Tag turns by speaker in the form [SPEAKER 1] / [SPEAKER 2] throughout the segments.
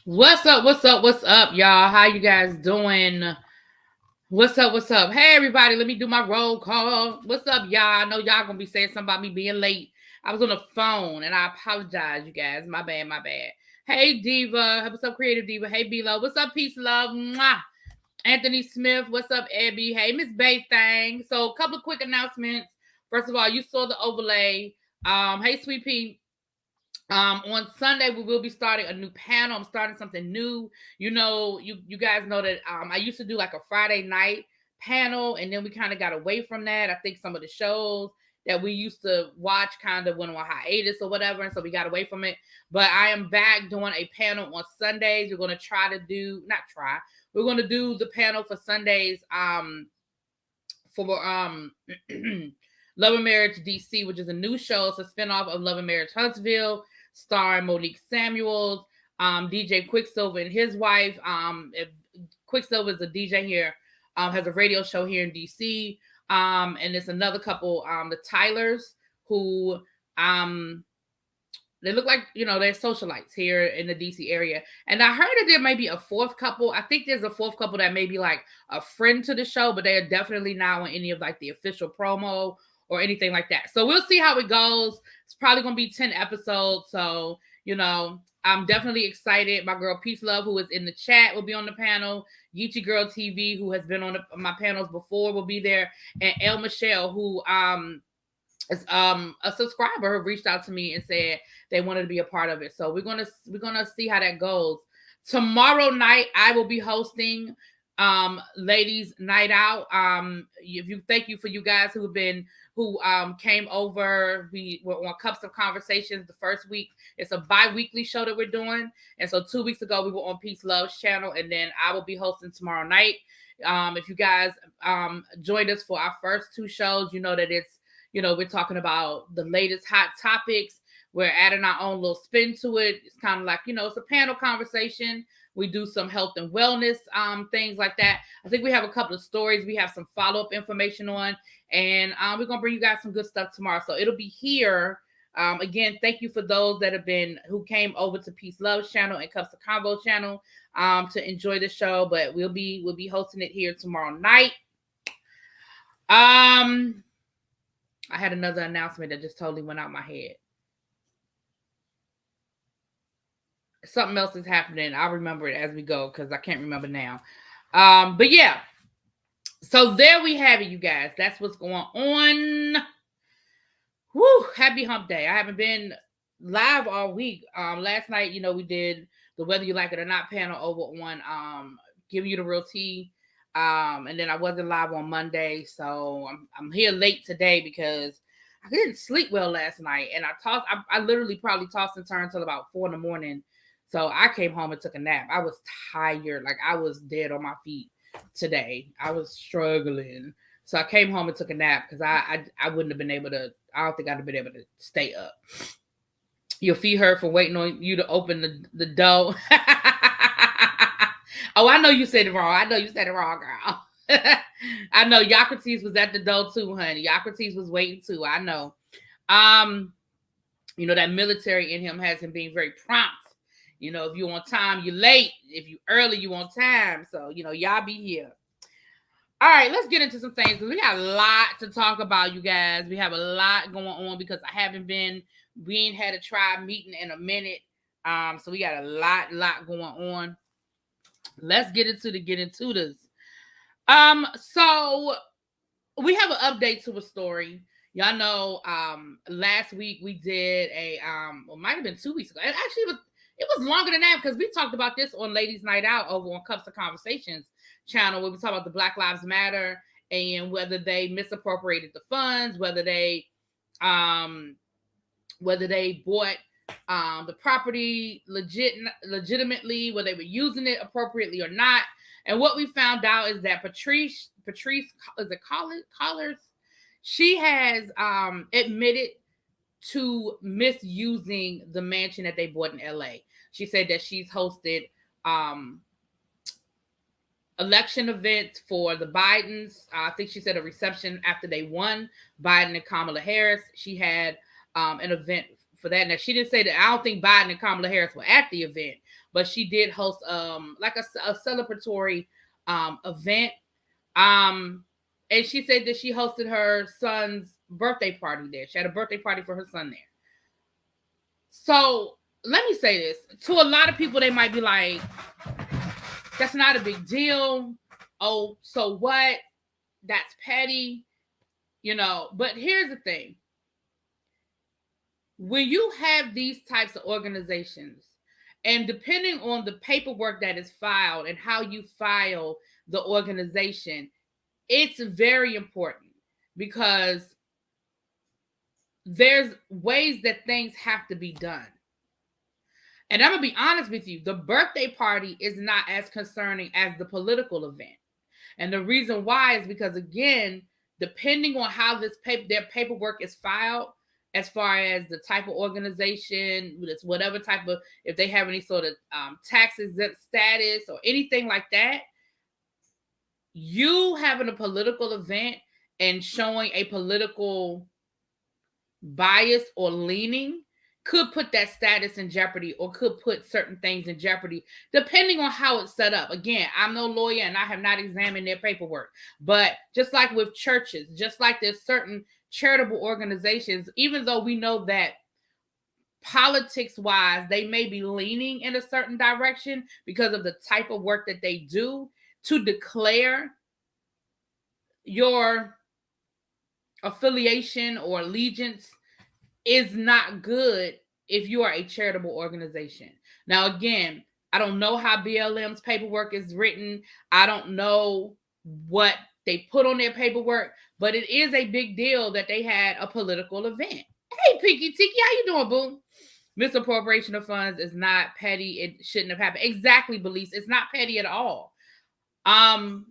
[SPEAKER 1] What's up? What's up? What's up, y'all? How you guys doing? What's up? What's up? Hey, everybody, let me do my roll call. What's up, y'all? I know y'all gonna be saying something about me being late. I was on the phone and I apologize, you guys. My bad, my bad. Hey, Diva. What's up, Creative Diva? Hey, B-Lo. What's up, Peace Love? Mwah. Anthony Smith. What's up, Abby? Hey, Miss Bay Thang. So, a couple of quick announcements. First of all, you saw the overlay. Hey, Sweet Pea. On Sunday we will be starting a new panel. I'm starting something new. You guys know that I used to do like a Friday night panel, and then we kind of got away from that. I think some of the shows that we used to watch kind of went on hiatus or whatever, and so we got away from it. But I am back doing a panel on Sundays. We're going to we're going to do the panel for Sundays for Love and Marriage DC, which is a new show. It's a spinoff of Love and Marriage Huntsville, starring Monique Samuels, DJ Quicksilver and his wife. Quicksilver is a DJ here, has a radio show here in DC. And there's another couple, the Tylers, who they look like, they're socialites here in the DC area. And I heard that there may be a fourth couple. I think there's a fourth couple that may be like a friend to the show, but they are definitely not on any of like the official promo or anything like that. So we'll see how it goes. It's probably going to be 10 episodes. So, I'm definitely excited. My girl Peace Love, who is in the chat, will be on the panel. Yeechi Girl TV, who has been on my panels before, will be there. And El Michelle, who is a subscriber, who reached out to me and said they wanted to be a part of it. So we're gonna see how that goes. Tomorrow night, I will be hosting ladies night out. Thank you for you guys who came over. We were on Cups of Conversations the first week. It's a bi-weekly show that we're doing, and so 2 weeks ago we were on Peace Love's channel, and then I will be hosting tomorrow night. If you guys joined us for our first two shows, you know that it's we're talking about the latest hot topics. We're adding our own little spin to it. It's kind of like, it's a panel conversation. We do some health and wellness things like that. I think we have a couple of stories we have some follow-up information on. And we're going to bring you guys some good stuff tomorrow. So it'll be here. Again, thank you for those that who came over to Peace Love's channel and Cups of Convo channel to enjoy the show. But we'll be hosting it here tomorrow night. I had another announcement that just totally went out my head. Something else is happening. I'll remember it as we go because I can't remember now. But yeah. So there we have it, you guys. That's what's going on. Woo! Happy hump day. I haven't been live all week. Last night, we did the Whether You Like It or Not panel over on Giving You the Real Tea. And then I wasn't live on Monday. So I'm here late today because I didn't sleep well last night. And I literally probably tossed and turned until about 4 a.m. So I came home and took a nap. I was tired. Like I was dead on my feet today. I was struggling. So I came home and took a nap because I wouldn't have been able to, I don't think I'd have been able to stay up. Your feet hurt from waiting on you to open the door. Oh, I know you said it wrong. I know you said it wrong, girl. I know Yocrates was at the door too, honey. Yocrates was waiting too. I know. That military in him has him being very prompt. If you're on time, you're late. If you early, you on time. So, y'all be here. All right, let's get into some things because we got a lot to talk about, you guys. We have a lot going on because we ain't had a tribe meeting in a minute. So we got a lot going on. Let's get into this. So we have an update to a story. Y'all know, last week we did it might have been 2 weeks ago. It was longer than that because we talked about this on Ladies Night Out over on Cups of Conversations channel where we talk about the Black Lives Matter and whether they misappropriated the funds, whether they bought the property legitimately, whether they were using it appropriately or not. And what we found out is that Patrice is it Collars? She has admitted to misusing the mansion that they bought in LA. She said that she's hosted election events for the Bidens. I think she said a reception after they won, Biden and Kamala Harris. She had an event for that. Now, she didn't say that. I don't think Biden and Kamala Harris were at the event, but she did host like a celebratory event. And she said that she hosted her son's birthday party there. She had a birthday party for her son there. So let me say this. To a lot of people, they might be like, that's not a big deal. Oh, so what? That's petty. You know, but here's the thing. When you have these types of organizations, and depending on the paperwork that is filed and how you file the organization, it's very important because there's ways that things have to be done. And I'm going to be honest with you, the birthday party is not as concerning as the political event. And the reason why is because, again, depending on how their paperwork is filed, as far as the type of organization, whatever type of, if they have any sort of tax exempt status or anything like that, you having a political event and showing a political bias or leaning could put that status in jeopardy or could put certain things in jeopardy, depending on how it's set up. Again, I'm no lawyer and I have not examined their paperwork, but just like with churches, just like there's certain charitable organizations, even though we know that politics-wise, they may be leaning in a certain direction because of the type of work that they do, to declare your affiliation or allegiance is not good if you are a charitable organization. Now, again, I don't know how BLM's paperwork is written. I don't know what they put on their paperwork, but it is a big deal that they had a political event. Hey, Pinky Tiki, how you doing, boo? Misappropriation of funds is not petty. It shouldn't have happened. Exactly, Belize. It's not petty at all. Her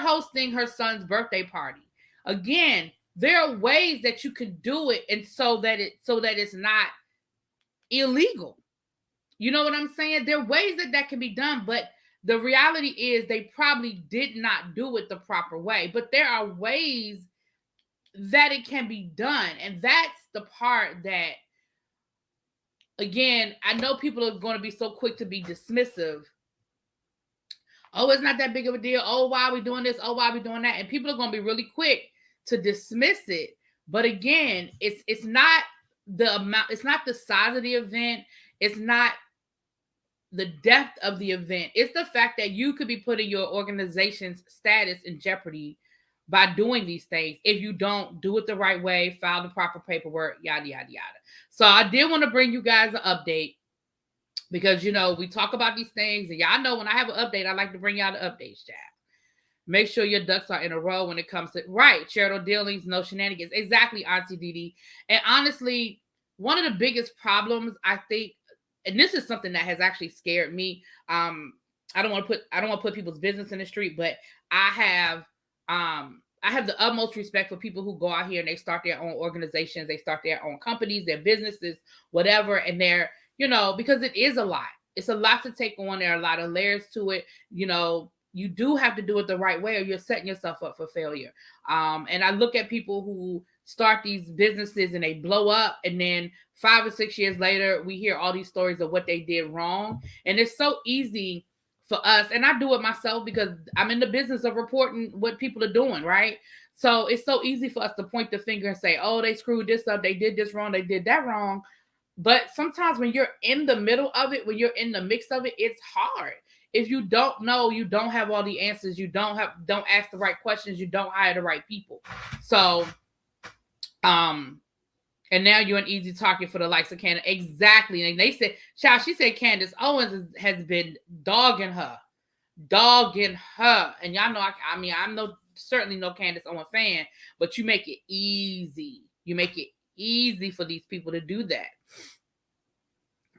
[SPEAKER 1] hosting her son's birthday party. Again, there are ways that you could do it, and so that it's not illegal. You know what I'm saying? There are ways that can be done, but the reality is they probably did not do it the proper way. But there are ways that it can be done, and that's the part that, again, I know people are going to be so quick to be dismissive. Oh, it's not that big of a deal. Oh, why are we doing this? Oh, why are we doing that? And people are going to be really quick to dismiss it. But again, it's not the amount, it's not the size of the event, it's not the depth of the event. It's the fact that you could be putting your organization's status in jeopardy by doing these things if you don't do it the right way, file the proper paperwork, yada, yada, yada. So I did want to bring you guys an update because, you know, we talk about these things and y'all know when I have an update, I like to bring y'all the updates, chat. Make sure your ducks are in a row when it comes to, right, charitable dealings, no shenanigans. Exactly, Auntie Didi. And honestly, one of the biggest problems, I think, and this is something that has actually scared me. I don't want to put people's business in the street, but I have the utmost respect for people who go out here and they start their own organizations, they start their own companies, their businesses, whatever, and they're, you know, because it is a lot. It's a lot to take on. There are a lot of layers to it. You know, you do have to do it the right way or you're setting yourself up for failure. And I look at people who start these businesses and they blow up, and then 5 or 6 years later, we hear all these stories of what they did wrong. And it's so easy for us, and I do it myself because I'm in the business of reporting what people are doing, right? So it's so easy for us to point the finger and say, oh, they screwed this up, they did this wrong, they did that wrong. But sometimes when you're in the middle of it, when you're in the mix of it, it's hard. If you don't know, you don't have all the answers, you don't ask the right questions, you don't hire the right people. So, and now you're an easy target for the likes of Candace. Exactly. And they said, child, she said Candace Owens has been dogging her. And y'all know, I'm certainly no Candace Owens fan, but you make it easy. You make it easy for these people to do that.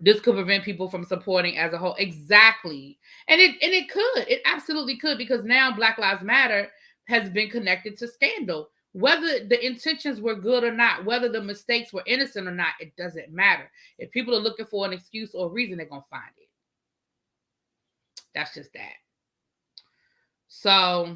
[SPEAKER 1] This could prevent people from supporting as a whole. Exactly. And it absolutely could, because now Black Lives Matter has been connected to scandal. Whether the intentions were good or not, whether the mistakes were innocent or not, it doesn't matter. If people are looking for an excuse or a reason, they're going to find it. That's just that. So,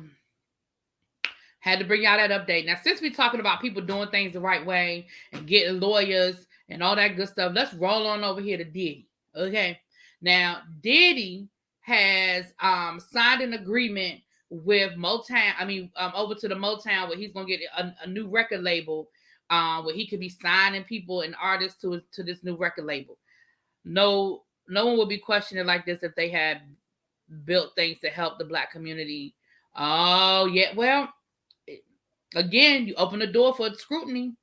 [SPEAKER 1] had to bring y'all that update. Now, since we're talking about people doing things the right way and getting lawyers and all that good stuff, let's roll on over here to Diddy. Okay. Now, Diddy has signed an agreement with Motown. Over to the Motown where he's gonna get a new record label, where he could be signing people and artists to this new record label. No one would be questioning like this if they had built things to help the Black community. Oh yeah, well, again, you open the door for scrutiny.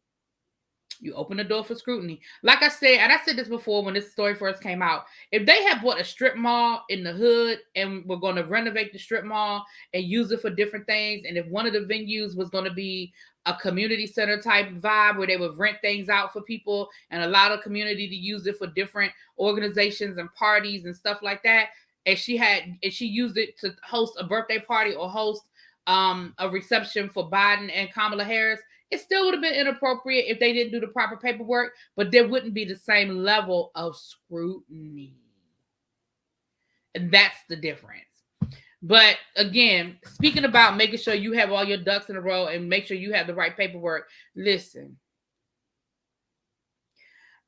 [SPEAKER 1] You open the door for scrutiny. Like I said, and I said this before when this story first came out, if they had bought a strip mall in the hood and were going to renovate the strip mall and use it for different things, and if one of the venues was going to be a community center type vibe where they would rent things out for people and allow the community to use it for different organizations and parties and stuff like that, and she used it to host a birthday party or host a reception for Biden and Kamala Harris, it still would have been inappropriate if they didn't do the proper paperwork, but there wouldn't be the same level of scrutiny. And that's the difference. But again, speaking about making sure you have all your ducks in a row and make sure you have the right paperwork, listen,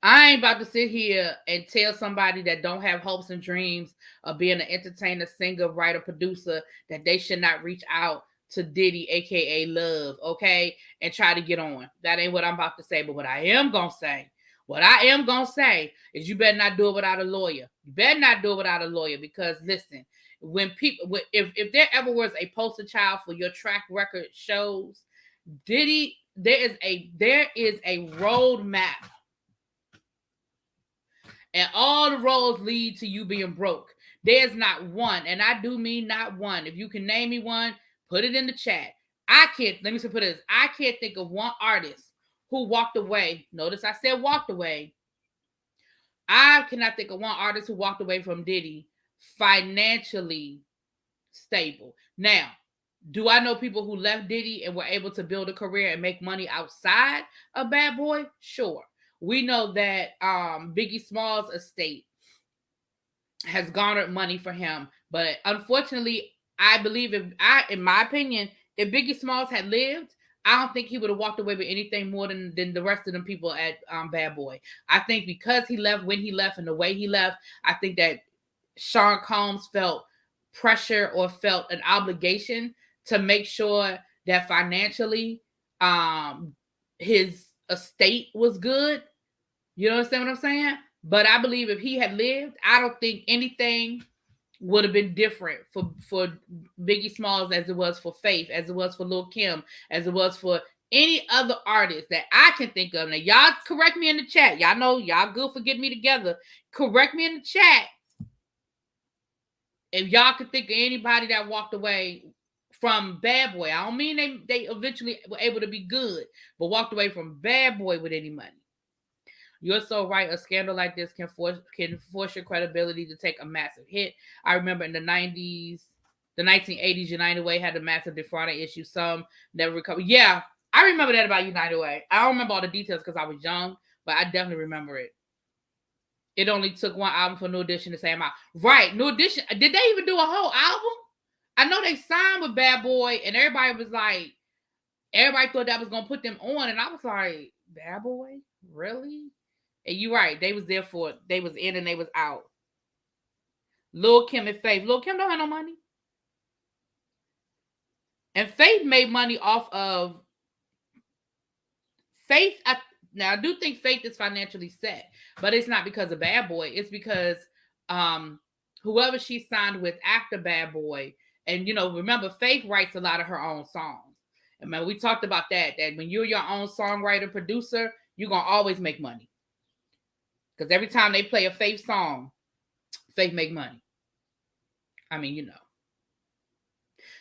[SPEAKER 1] I ain't about to sit here and tell somebody that don't have hopes and dreams of being an entertainer, singer, writer, producer, that they should not reach out to Diddy, aka Love, okay, and try to get on. That ain't what I'm about to say. But what I am gonna say is you better not do it without a lawyer. You better not do it without a lawyer, because listen, when people, if there ever was a poster child for your track record shows, Diddy, there is a roadmap, and all the roads lead to you being broke. There's not one, and I do mean not one. If you can name me one, put it in the chat. I can't think of one artist who walked away. Notice I said walked away. I cannot think of one artist who walked away from Diddy financially stable. Now, do I know people who left Diddy and were able to build a career and make money outside of Bad Boy? Sure. We know that Biggie Smalls' estate has garnered money for him, but unfortunately, I believe in my opinion, if Biggie Smalls had lived, I don't think he would have walked away with anything more than the rest of them people at Bad Boy. I think because he left when he left and the way he left, I think that Sean Combs felt pressure or felt an obligation to make sure that financially his estate was good. You understand what I'm saying? But I believe if he had lived, I don't think anything would have been different for Biggie Smalls as it was for Faith, as it was for Lil' Kim, as it was for any other artist that I can think of. Now, y'all correct me in the chat. Y'all know y'all good for getting me together. Correct me in the chat if y'all could think of anybody that walked away from Bad Boy. I don't mean they eventually were able to be good, but walked away from Bad Boy with any money. You're so right. A scandal like this can force your credibility to take a massive hit. I remember in the 1980s, United Way had a massive defrauding issue. Some never recovered. Yeah, I remember that about United Way. I don't remember all the details because I was young, but I definitely remember it. It only took one album for New Edition to say I'm out. Right, New Edition. Did they even do a whole album? I know they signed with Bad Boy, and everybody thought that was going to put them on, and I was like, Bad Boy? Really? And you're right. They was in and they was out. Lil' Kim and Faith. Lil' Kim don't have no money. And Faith made money off of Faith. I do think Faith is financially set, but it's not because of Bad Boy. It's because whoever she signed with after Bad Boy, and remember, Faith writes a lot of her own songs. And man, we talked about that when you're your own songwriter, producer, you're going to always make money. Because every time they play a Faith song, Faith make money. I mean,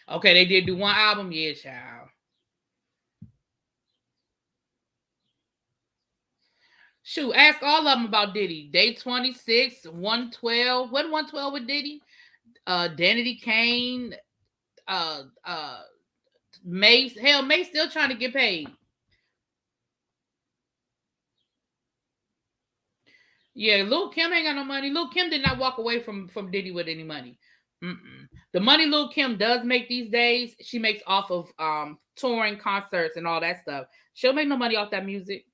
[SPEAKER 1] Okay, they did do one album. Yeah, child. Shoot, ask all of them about Diddy. Day 26, 112. What 112 with Diddy? Danity Kane. Mace. Hell, Mace still trying to get paid. Yeah, Lil' Kim ain't got no money. Lil' Kim did not walk away from Diddy with any money. The money Lil' Kim does make these days, she makes off of touring, concerts, and all that stuff. She'll make no money off that music.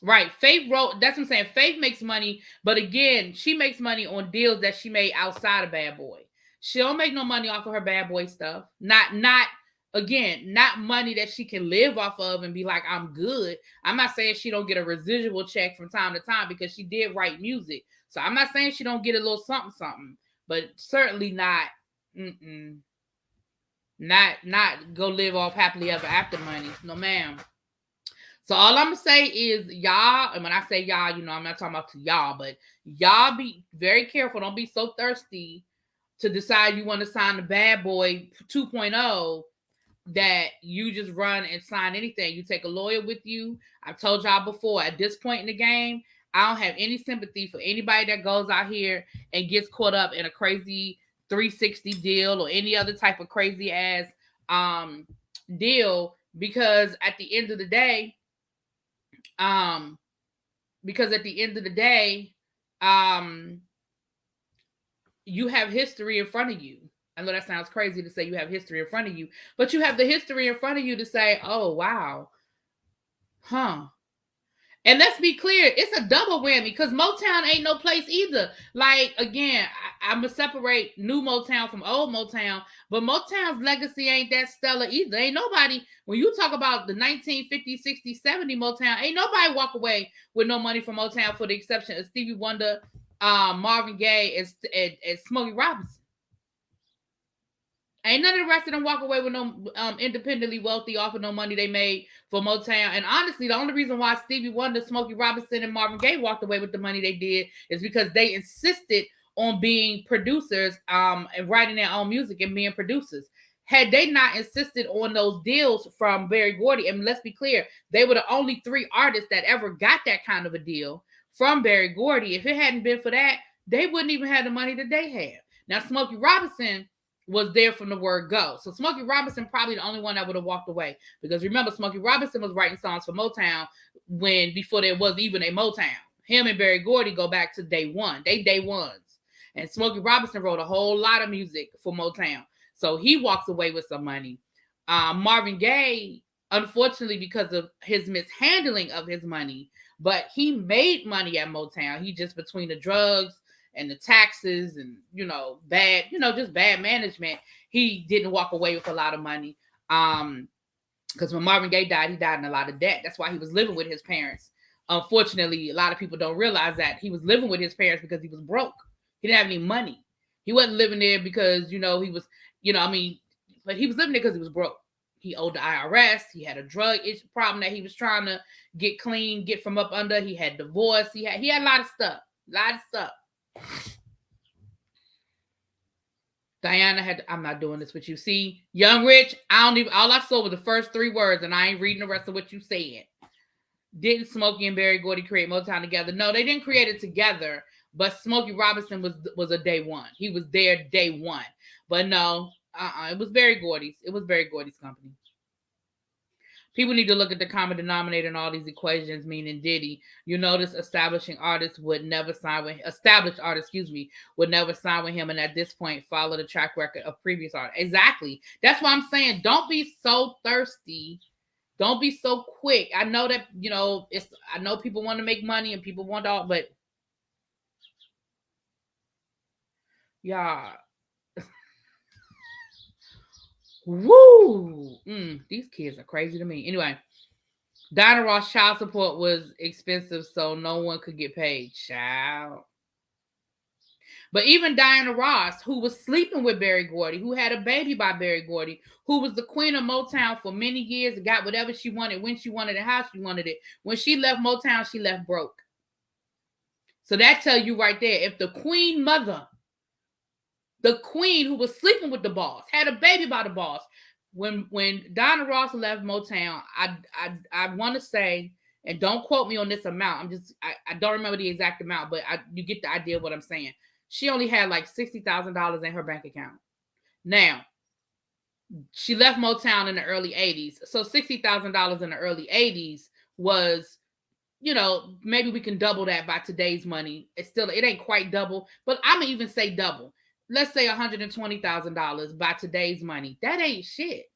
[SPEAKER 1] Right. Faith wrote, that's what I'm saying. Faith makes money, but again, she makes money on deals that she made outside of Bad Boy. She don't make no money off of her Bad Boy stuff. Not money that she can live off of and be like, I'm good. I'm not saying she don't get a residual check from time to time because she did write music. So I'm not saying she don't get a little something, something, but certainly not, not go live off happily ever after money. No, ma'am. So all I'm gonna say is y'all, and when I say y'all, I'm not talking about to y'all, but y'all be very careful. Don't be so thirsty to decide you want to sign the Bad Boy 2.0 that you just run and sign anything. You take a lawyer with you. I've told y'all before, at this point in the game, I don't have any sympathy for anybody that goes out here and gets caught up in a crazy 360 deal or any other type of crazy ass deal, because at the end of the day, you have history in front of you. I know that sounds crazy to say you have history in front of you, but you have the history in front of you to say, oh, wow. And let's be clear, it's a double whammy because Motown ain't no place either. Like, again, I'm going to separate new Motown from old Motown, but Motown's legacy ain't that stellar either. Ain't nobody, when you talk about the 1950s, 60s, 70s Motown, ain't nobody walk away with no money from Motown for the exception of Stevie Wonder, Marvin Gaye, and Smokey Robinson. Ain't none of the rest of them walk away with no independently wealthy off of no money they made for Motown. And honestly, the only reason why Stevie Wonder, Smokey Robinson, and Marvin Gaye walked away with the money they did is because they insisted on being producers and writing their own music and being producers. Had they not insisted on those deals from Berry Gordy, and let's be clear, they were the only 3 artists that ever got that kind of a deal from Berry Gordy. If it hadn't been for that, they wouldn't even have the money that they have. Now, Smokey Robinson was there from the word go. So Smokey Robinson probably the only one that would have walked away. Because remember, Smokey Robinson was writing songs for Motown before there was even a Motown. Him and Berry Gordy go back to day one. They day ones. And Smokey Robinson wrote a whole lot of music for Motown. So he walks away with some money. Marvin Gaye, unfortunately, because of his mishandling of his money, but he made money at Motown. He just, between the drugs and the taxes and, just bad management, he didn't walk away with a lot of money. Because when Marvin Gaye died, he died in a lot of debt. That's why he was living with his parents. Unfortunately, a lot of people don't realize that he was living with his parents because he was broke. He didn't have any money. He wasn't living there because, he was, but he was living there because he was broke. He owed the IRS. He had a drug issue problem that he was trying to get clean, get from up under. He had divorce. He had a lot of stuff. Diana I'm not doing this with you. See, Young Rich, all I saw was the first 3 words, and I ain't reading the rest of what you said. Didn't Smokey and Berry Gordy create Motown together? No, they didn't create it together, but Smokey Robinson was a day one. He was there day one. But no, it was Berry Gordy's. It was Berry Gordy's company. People need to look at the common denominator in all these equations, meaning Diddy. You notice established artists would never sign with him, and at this point follow the track record of previous artists. Exactly. That's why I'm saying don't be so thirsty. Don't be so quick. I know that, I know people want to make money and people want all, but yeah. Woo! These kids are crazy to me. Anyway, Diana Ross child support was expensive, so no one could get paid. Child. But even Diana Ross, who was sleeping with Berry Gordy, who had a baby by Berry Gordy, who was the queen of Motown for many years, got whatever she wanted, when she wanted it, how she wanted it. When she left Motown, she left broke. So that tells you right there, if the queen mother, the queen who was sleeping with the boss, had a baby by the boss, when Diana Ross left Motown, I want to say, and don't quote me on this amount, I don't remember the exact amount, but you get the idea of what I'm saying. She only had like $60,000 in her bank account. Now, she left Motown in the early 80s. So $60,000 in the early 80s was, maybe we can double that by today's money. It ain't quite double, but I'm going to even say double. Let's say $120,000 by today's money. That ain't shit.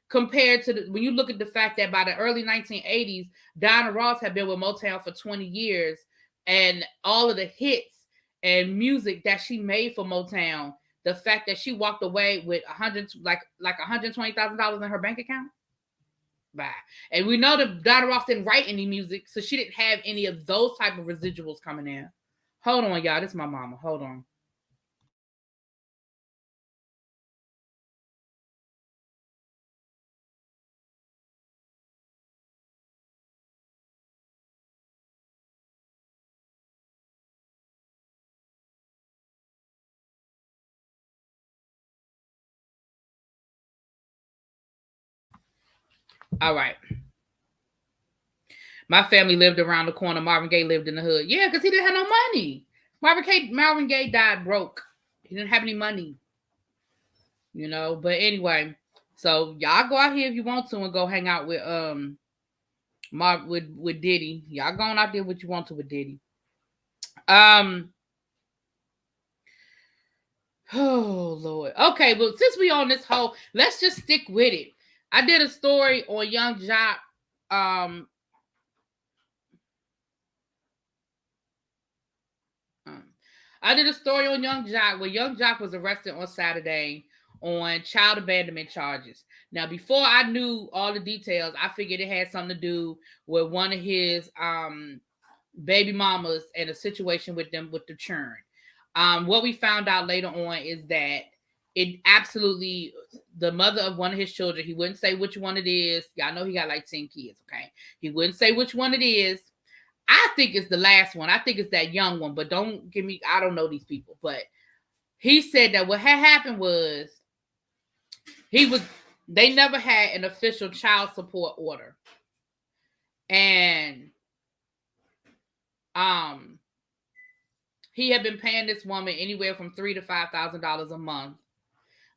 [SPEAKER 1] compared to when you look at the fact that by the early 1980s, Diana Ross had been with Motown for 20 years, and all of the hits and music that she made for Motown, the fact that she walked away with $120,000 in her bank account. Bye. And we know that Diana Ross didn't write any music, so she didn't have any of those type of residuals coming in. Hold on, y'all. This is my mama. Hold on. All right. My family lived around the corner. Marvin Gaye lived in the hood. Yeah, because he didn't have no money. Marvin Gaye died broke. He didn't have any money. You know, but anyway, so y'all go out here if you want to and go hang out with with Diddy. Y'all going out there what you want to with Diddy. Oh Lord. Okay, well, since we on this whole, let's just stick with it. I did a story on Young Jock. I did a story on Young Jock where Young Jock was arrested on Saturday on child abandonment charges. Now, before I knew all the details, I figured it had something to do with one of his baby mamas and a situation with them with the churn. What we found out later on is that it absolutely, the mother of one of his children, he wouldn't say which one it is. Y'all know he got like 10 kids, okay? He wouldn't say which one it is. I think it's the last one. I think it's that young one, but don't give me, I don't know these people. But he said that what had happened was they never had an official child support order. And he had been paying this woman anywhere from $3,000 to $5,000 a month.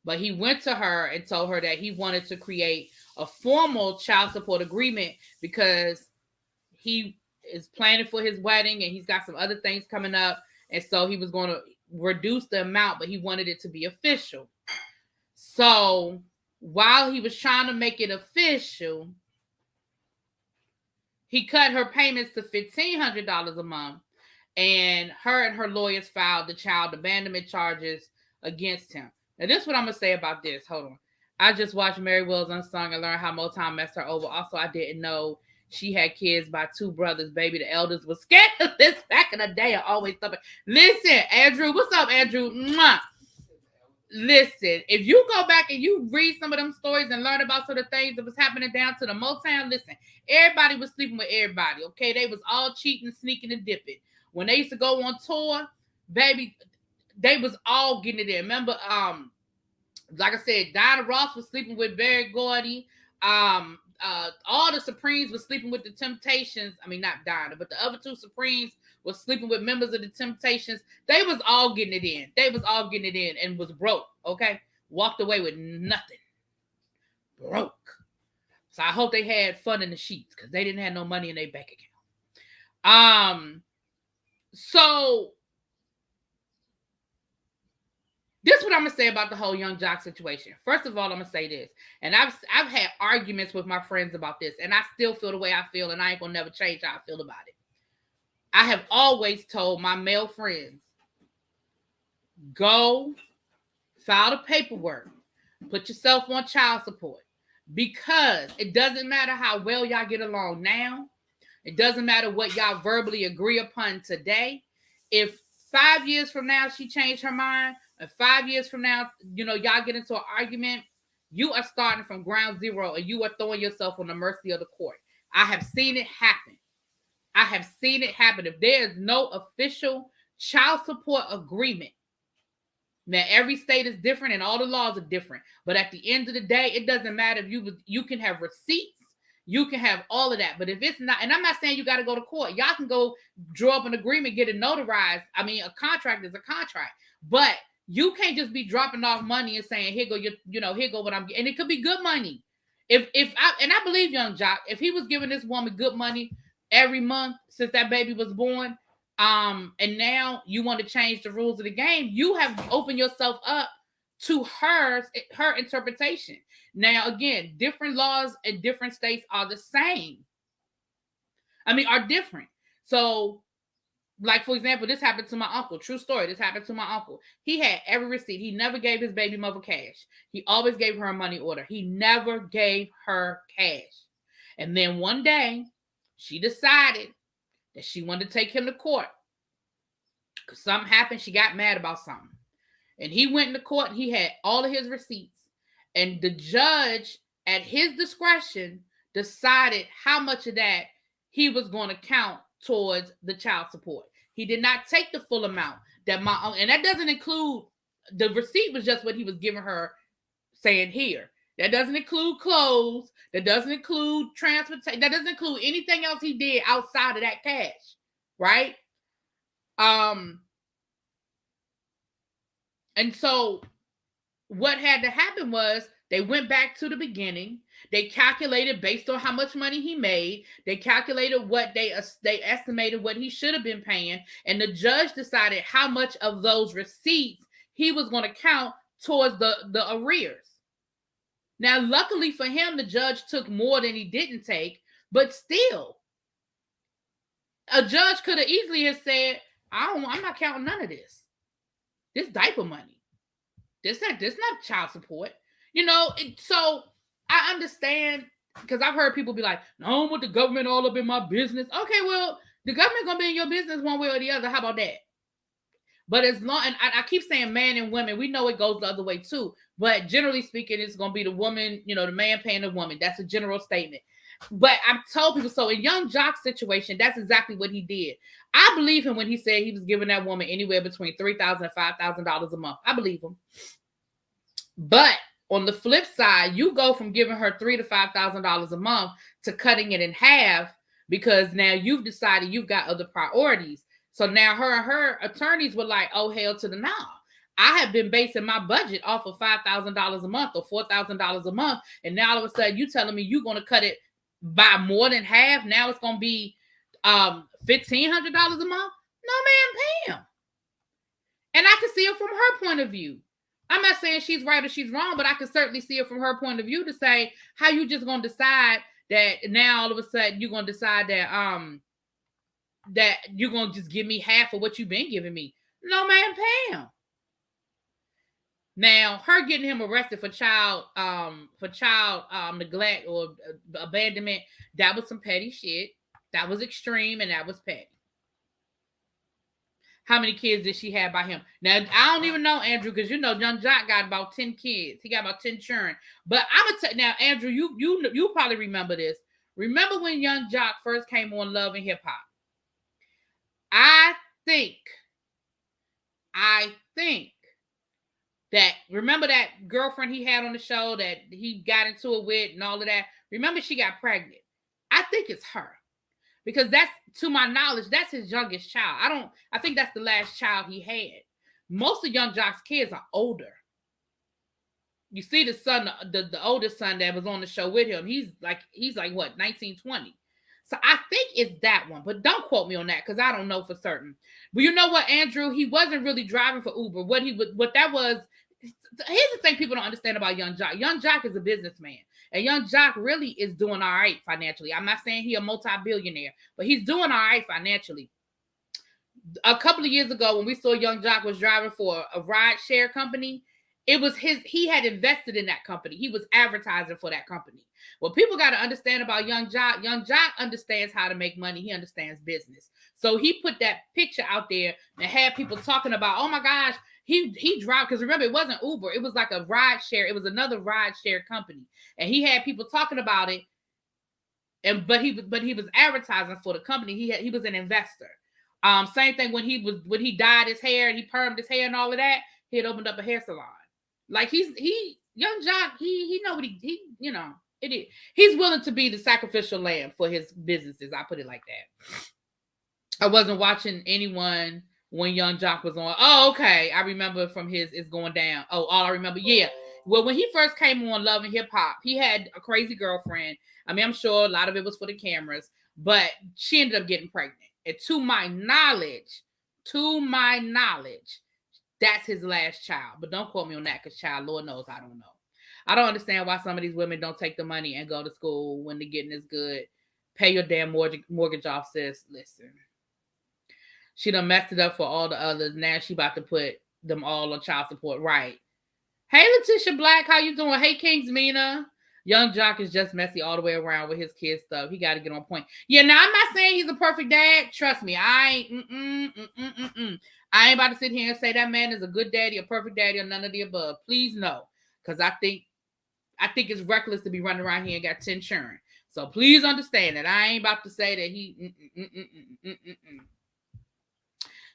[SPEAKER 1] But he went to her and told her that he wanted to create a formal child support agreement because he is planning for his wedding and he's got some other things coming up. And so he was going to reduce the amount, but he wanted it to be official. So while he was trying to make it official, he cut her payments to $1,500 a month. And her lawyers filed the child abandonment charges against him. Now, this is what I'm going to say about this. Hold on. I just watched Mary Wells Unsung and learned how Motown messed her over. Also, I didn't know she had kids by two brothers. Baby, the elders was scandalous back in the day. I always thought, listen, Andrew. What's up, Andrew? Mwah. Listen, if you go back and you read some of them stories and learn about some of the things that was happening down to the Motown, listen, everybody was sleeping with everybody, okay? They was all cheating, sneaking, and dipping. When they used to go on tour, baby, they was all getting it in. Remember, like I said, Diana Ross was sleeping with Berry Gordy. All the Supremes was sleeping with the Temptations. I mean, not Diana, but the other two Supremes was sleeping with members of the Temptations. They was all getting it in. They was all getting it in and was broke, okay? Walked away with nothing. Broke. So I hope they had fun in the sheets because they didn't have no money in their bank account. So this is what I'm gonna say about the whole Young Jock situation. First of all, I'm gonna say this, and I've had arguments with my friends about this, and I still feel the way I feel, and I ain't gonna never change how I feel about it. I have always told my male friends, go file the paperwork, put yourself on child support, because it doesn't matter how well y'all get along now. It doesn't matter what y'all verbally agree upon today. If 5 years from now she changed her mind, and 5 years from now, y'all get into an argument, you are starting from ground zero and you are throwing yourself on the mercy of the court. I have seen it happen. If there is no official child support agreement, now every state is different and all the laws are different. But at the end of the day, it doesn't matter if you can have receipts. You can have all of that. But if it's not, and I'm not saying you got to go to court. Y'all can go draw up an agreement, get it notarized. I mean, a contract is a contract. But you can't just be dropping off money and saying, here go what I'm getting. And it could be good money. I believe Young Jock, if he was giving this woman good money every month since that baby was born, and now you want to change the rules of the game, you have opened yourself up to her interpretation. Now, again, different laws in different states are the same. Are different. So, like, for example, this happened to my uncle. True story. This happened to my uncle. He had every receipt. He never gave his baby mother cash. He always gave her a money order. He never gave her cash. And then one day, she decided that she wanted to take him to court. Because something happened. She got mad about something. And he went into court. And he had all of his receipts. And the judge, at his discretion, decided how much of that he was going to count towards the child support. He did not take the full amount that and that doesn't include, the receipt was just what he was giving her, saying here. That doesn't include clothes. That doesn't include transportation. That doesn't include anything else he did outside of that cash, right? And so what had to happen was they went back to the beginning. They calculated based on how much money he made. They calculated what they estimated what he should have been paying. And the judge decided how much of those receipts he was going to count towards the arrears. Now, luckily for him, the judge took more than he didn't take. But still, a judge could have easily have said, I'm not counting none of this. This diaper money. This not child support. So I understand, because I've heard people be like, no, I don't want the government all up in my business. Okay, well, the government gonna be in your business one way or the other. How about that? But as long, and I keep saying man and women, we know it goes the other way too. But generally speaking, it's gonna be the woman, the man paying the woman. That's a general statement. But I've told people, so in Young Jock's situation, that's exactly what he did. I believe him when he said he was giving that woman anywhere between $3,000 and $5,000 a month. I believe him. But on the flip side, you go from giving her $3,000 to $5,000 a month to cutting it in half, because now you've decided you've got other priorities. So now her attorneys were like, oh, hell to the no. I have been basing my budget off of $5,000 a month or $4,000 a month. And now all of a sudden you telling me you're going to cut it by more than half. Now it's going to be $1,500 a month. No, man, Pam. And I can see it from her point of view. I'm not saying she's right or she's wrong, but I can certainly see it from her point of view to say, how you just going to decide that now all of a sudden you're going to decide that that you're going to just give me half of what you've been giving me. No, man, Pam. Now, her getting him arrested for child neglect or abandonment, that was some petty shit. That was extreme and that was petty. How many kids did she have by him? Now, I don't even know, Andrew, because Young Jock got about 10 kids. He got about 10 children. But I'm going to tell now, Andrew, you probably remember this. Remember when Young Jock first came on Love and Hip Hop? I think that, remember that girlfriend he had on the show that he got into it with and all of that? Remember she got pregnant? I think it's her. Because that's, to my knowledge, that's his youngest child. I think that's the last child he had. Most of Young Jock's kids are older. You see the son, the oldest son that was on the show with him, he's like what, 19, 20. So I think it's that one, but don't quote me on that because I don't know for certain. But you know what, Andrew? He wasn't really driving for Uber. What that was, here's the thing people don't understand about Young Jock. Young Jock is a businessman. And Young Jock really is doing all right financially. I'm not saying he's a multi-billionaire, but he's doing all right financially. A couple of years ago, when we saw Young Jock was driving for a ride share company, it was he had invested in that company. He was advertising for that company. What people got to understand about Young Jock understands how to make money. He understands business. So he put that picture out there and had people talking about, oh my gosh, he drove, because remember, it wasn't Uber. It was like a ride share. It was another ride share company. And he had people talking about it. But he was advertising for the company. He was an investor. Same thing when he dyed his hair and he permed his hair and all of that, he had opened up a hair salon. Like Young Jock, he know what it is. He's willing to be the sacrificial lamb for his businesses. I put it like that. I wasn't watching anyone when Young Jock was on. Oh, okay. I remember from his It's Going Down. Oh, all I remember. Yeah. Well, when he first came on Love and Hip Hop, he had a crazy girlfriend. I mean, I'm sure a lot of it was for the cameras, but she ended up getting pregnant. And to my knowledge, That's his last child. But don't quote me on that, because child, Lord knows I don't know. I don't understand why some of these women don't take the money and go to school when they're getting this good. Pay your damn mortgage off, sis. Listen. She done messed it up for all the others. Now she about to put them all on child support. Right. Hey, Letitia Black, how you doing? Hey, Kings Mina. Young Jock is just messy all the way around with his kid stuff. He got to get on point. Yeah, now I'm not saying he's a perfect dad. Trust me, I ain't about to sit here and say that man is a good daddy, a perfect daddy, or none of the above. Please no, because I think it's reckless to be running around here and got 10 children. So please understand that I ain't about to say that he.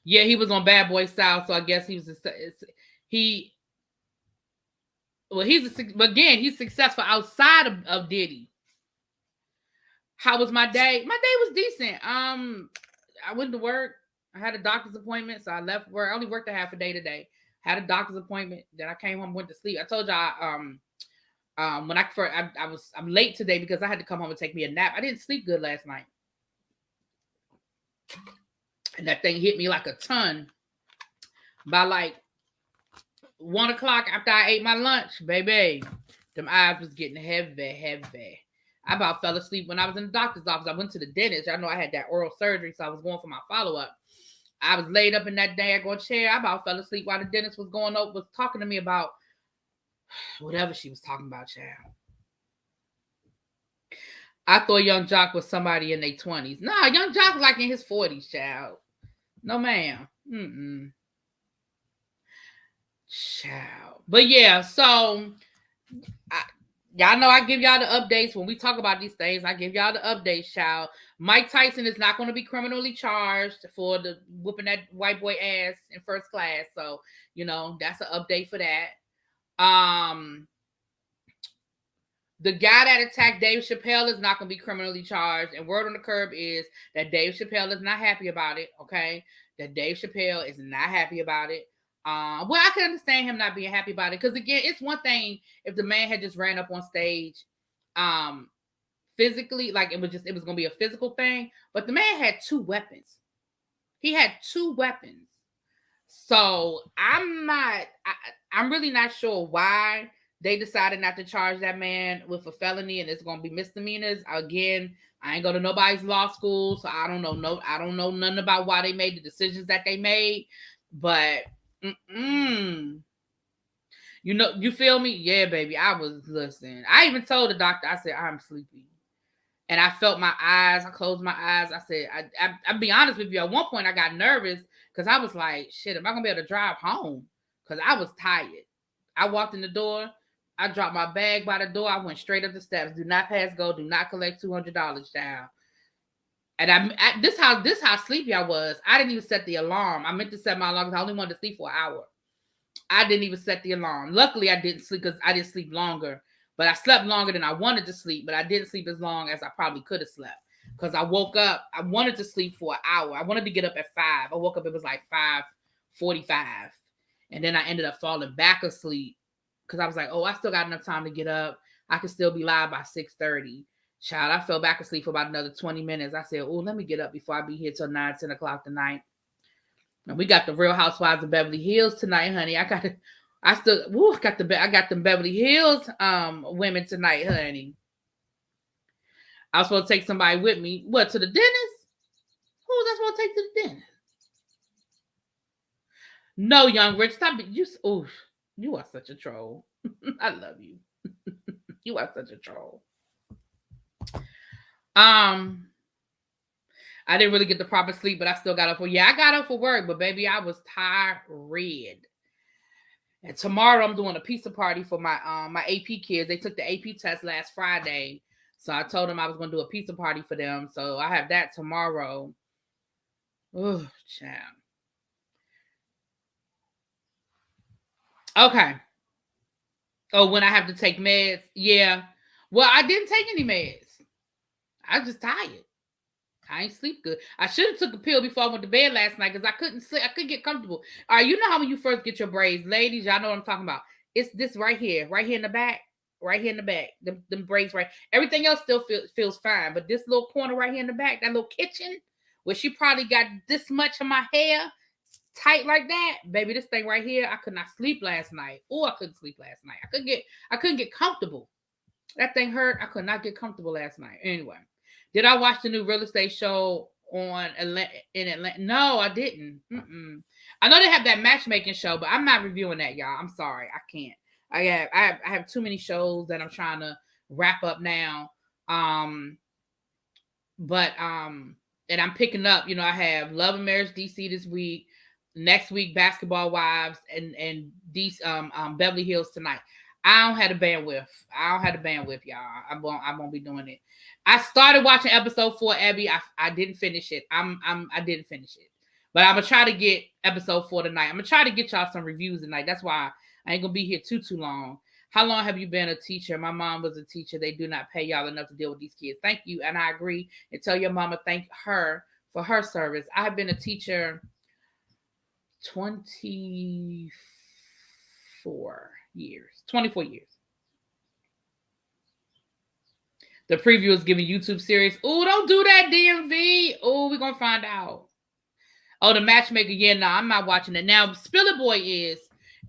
[SPEAKER 1] Yeah, he was on Bad Boy Style, so I guess he was he's successful outside of Diddy. How was my day? My day was decent. I went to work. I had a doctor's appointment, so I left work. I only worked a half a day today. Had a doctor's appointment. Then I came home, went to sleep. I told y'all when I'm late today because I had to come home and take me a nap. I didn't sleep good last night. And that thing hit me like a ton by like 1 o'clock after I ate my lunch, baby. Them eyes was getting heavy. I about fell asleep when I was in the doctor's office. I went to the dentist. I know I had that oral surgery, so I was going for my follow-up. I was laid up in that daggone chair. I about fell asleep while the dentist was talking to me about whatever she was talking about, child. I thought Young Jock was somebody in their 20s. Nah, Young Jock was like in his 40s, child. No, ma'am. Child. But yeah, so y'all know I give y'all the updates when we talk about these things. I give y'all the updates, child. Mike Tyson is not going to be criminally charged for the whooping that white boy ass in first class. So, that's an update for that. The guy that attacked Dave Chappelle is not going to be criminally charged. And word on the curb is that Dave Chappelle is not happy about it, okay? That Dave Chappelle is not happy about it. Well, I can understand him not being happy about it. Because, again, it's one thing if the man had just ran up on stage physically, like it was going to be a physical thing. But the man had 2 weapons. He had 2 weapons. So I'm really not sure why they decided not to charge that man with a felony and it's going to be misdemeanors. Again, I ain't go to nobody's law school, so I don't know. I don't know nothing about why they made the decisions that they made. But, you feel me? Yeah, baby. I was listening. I even told the doctor, I said, I'm sleepy. And I felt my eyes. I closed my eyes. I said, I'll be honest with you. At one point, I got nervous because I was like, shit, am I going to be able to drive home? Because I was tired. I walked in the door. I dropped my bag by the door. I went straight up the steps. Do not pass go. Do not collect $200 down. And this how sleepy I was. I didn't even set the alarm. I meant to set my alarm because I only wanted to sleep for an hour. I didn't even set the alarm. Luckily, I didn't sleep because I didn't sleep longer. But I slept longer than I wanted to sleep. But I didn't sleep as long as I probably could have slept. Because I woke up. I wanted to sleep for an hour. I wanted to get up at 5. I woke up. It was like 5:45. And then I ended up falling back asleep. Because I was like, I still got enough time to get up. I could still be live by 6:30. Child, I fell back asleep for about another 20 minutes. I said, let me get up before I be here till 9, 10 o'clock tonight. Now, we got the Real Housewives of Beverly Hills tonight, honey. I got the Beverly Hills women tonight, honey. I was supposed to take somebody with me. What, to the dentist? Who was I supposed to take to the dentist? No, Young Rich, stop it. You are such a troll. I love you. You are such a troll. I didn't really get the proper sleep, but I still got up I got up for work, but baby, I was tired. And tomorrow I'm doing a pizza party for my AP kids. They took the AP test last Friday. So I told them I was going to do a pizza party for them. So I have that tomorrow. Oh, child. Okay. Oh, when I have to take meds? Yeah. Well, I didn't take any meds. I was just tired. I ain't sleep good. I should have took a pill before I went to bed last night because I couldn't sleep. I couldn't get comfortable. All right, you know how when you first get your braids, ladies, y'all know what I'm talking about. It's this right here in the back. Right here in the back. Them braids right. Everything else still feels fine. But this little corner right here in the back, that little kitchen, where she probably got this much of my hair, tight like that, baby, this thing right here, I could not sleep last night. Oh, I couldn't sleep last night. I couldn't get comfortable. That thing hurt. I could not get comfortable last night. Anyway, did I watch the new real estate show in Atlanta? No, I didn't. I know they have that matchmaking show, but I'm not reviewing that, y'all. I'm sorry, I can't. I have too many shows that I'm trying to wrap up now. And I'm picking up. You know, I have Love and Marriage DC this week. Next week, Basketball Wives and these Beverly Hills tonight. I don't have the bandwidth. Y'all. I won't be doing it. I started watching episode 4, Abby. I didn't finish it. I didn't finish it. But I'm gonna try to get episode 4 tonight. I'm gonna try to get y'all some reviews tonight. That's why I ain't gonna be here too long. How long have you been a teacher? My mom was a teacher. They do not pay y'all enough to deal with these kids. Thank you. And I agree. And tell your mama thank her for her service. I have been a teacher 24 years. The preview is giving YouTube series. Oh, don't do that, DMV. Oh, we're going to find out. Oh, the matchmaker. Yeah, no, I'm not watching it. Now, Spiller Boy is.